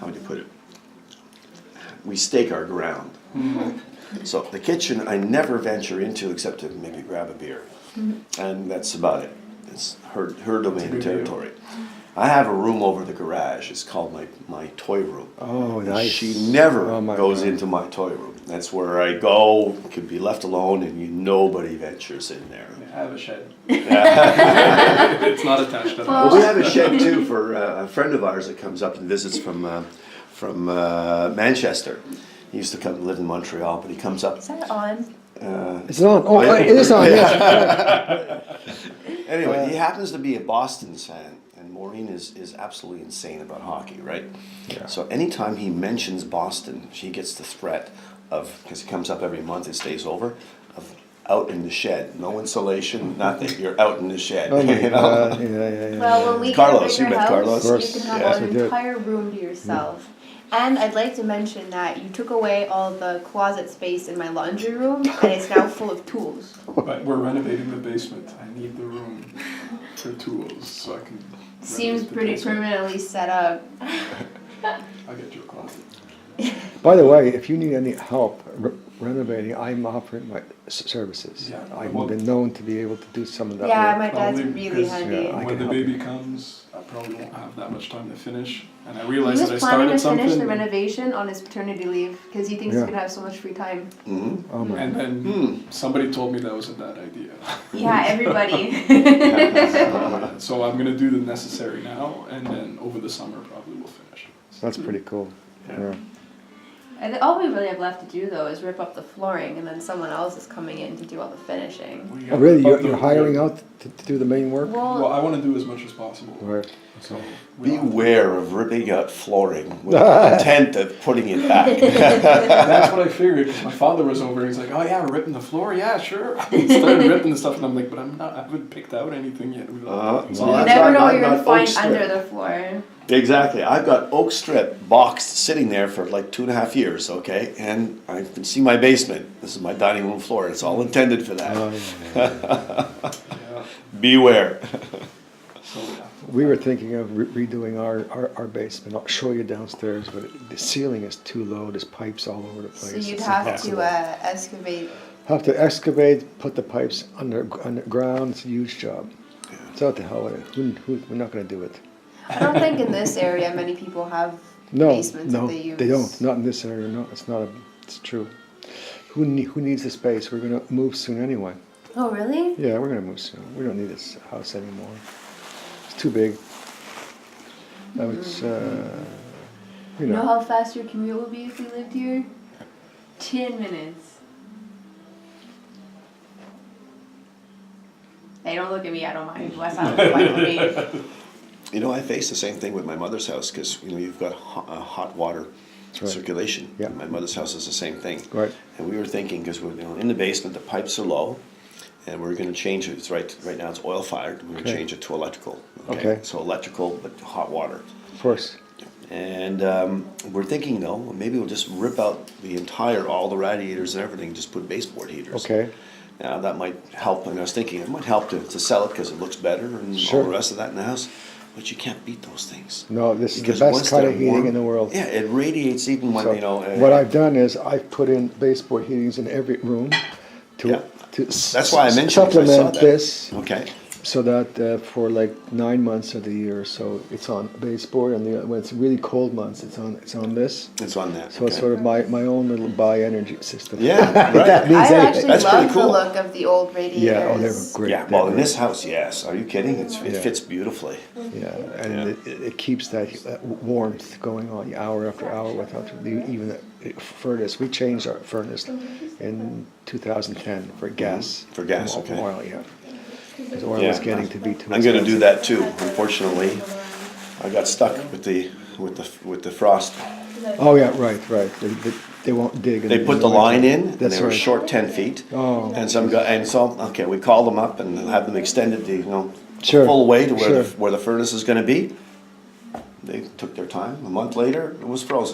how would you put it? We stake our ground. So the kitchen I never venture into except to maybe grab a beer. And that's about it. It's her domain and territory. I have a room over the garage. It's called my toy room. Oh, nice. She never goes God. into my toy room. That's where I go, can be left alone, and nobody ventures in there. I have a shed. It's not attached to the Well, house. we have a shed too for a friend of ours that comes up and visits from Manchester. He used to come and live in Montreal, but he comes up. Is that on? It's on. Oh, it is on. Yeah. Anyway, he happens to be a Boston's fan, and Maureen is absolutely insane about hockey, right? Yeah. So anytime he mentions Boston, she gets the threat of, because he comes up every month and stays over, of out in the shed. No insulation, nothing. You're out in the shed. Oh my you know? God. Yeah. Well, when we Carlos, get a you bigger met house, Carlos? you can have Yes, we an did. entire room to yourself. And I'd like to mention that you took away all the closet space in my laundry room, and it's now full of tools. But we're renovating the basement. I need the room for tools so I can. Seems renovate the pretty basement. permanently set up. I'll get you a closet. By the way, if you need any help renovating, I'm offering my services. Yeah, I've well- been known to be able to do some of that Yeah, work. my dad's Probably really because, handy. yeah, I When can the help baby you. comes, I probably won't have that much time to finish. And I He realized that I was planning to started finish the something. renovation on his paternity leave because he thinks Yeah. he's gonna have so much free time. Mhm. Oh my. And then somebody told me that was a bad idea. Yeah, everybody. So I'm gonna do the necessary now, and then over the summer probably we'll finish. That's pretty cool. Yeah. And all we really have left to do though is rip up the flooring, and then someone else is coming in to do all the finishing. We Oh, got really? about You're the- hiring out to do the main work? Well, I want to do as much as possible. Right. So we don't- Beware of ripping out flooring with the intent of putting it back. That's what I figured. 'Cause my father was over. And he's like, "Oh yeah, we're ripping the floor. Yeah, sure." He started ripping the stuff, and I'm like, "But I haven't picked out anything yet." We're like, So You that's never why know what I've you're gonna got find oak strip. under the floor. Exactly. I've got oak strip boxed sitting there for like 2.5 years, okay? And I can see my basement. This is my dining room floor. It's all intended for that. Oh, yeah. yeah. Beware. So yeah. We were thinking of redoing our basement. I'll show you downstairs, but the ceiling is too low. There's pipes all over the place. So you'd It's have impossible. to excavate. Have to excavate, put the pipes underground. It's a huge job. So what the hell with it? We're not going to do it. I don't think in this area many people have No, basements no, that they use. they don't. Not in this area. No, it's not. It's true. Who needs the space? We're going to move soon anyway. Oh really? Yeah, we're going to move soon. We don't need this house anymore. It's too big. Now it's, You know how fast your commute would be if we lived here? 10 minutes. Hey, don't look at me. I don't mind. West Island is fine with me. You know, I face the same thing with my mother's house because, you know, you've got hot water right. circulation. Yeah. My mother's house is the same thing. Right. And we were thinking, because we're in the basement, the pipes are low, and we're going to change it. It's right now it's oil fired. We're going to Okay. change it to electrical. Okay. So electrical, but hot water. Of course. And we're thinking, though, maybe we'll just rip out all the radiators and everything, just put baseboard heaters. Okay. Now that might help. And I was thinking it might help to sell it because it looks better and Sure. all the rest of that in the house. But you can't beat those things. No, this is the Because best once kind they're of heating warm- in the world. Yeah, it radiates even when, So you know. what I've done is I've put in baseboard heatings in every room to, Yeah. to That's why I mentioned it, 'cause I saw supplement that. this, Okay. so that for like 9 months of the year, so it's on baseboard, and when it's really cold months, it's on this. It's on that. So it's okay. sort of my own little bi-energy system. Yeah, If right. that means I anything. actually That's pretty love the cool. look of the old radiators. Yeah, oh, they were great. Yeah, They're well, in great. this house, yes. Are you kidding? It Yeah. fits beautifully. Yeah, and it keeps that warmth going on hour after hour without even the furnace. We changed our furnace in 2010 for gas. For gas, From okay. Oil, yeah. Because oil Yeah. was getting to be too I'm going to do expensive. that too. Unfortunately, I got stuck with the frost. Oh yeah, right. They won't dig. They put the line in, and That's they were right. short 10 feet. Oh. And okay, we called them up and have them extended the Sure, full way to where sure. where the furnace is going to be. They took their time. A month later, it was frozen.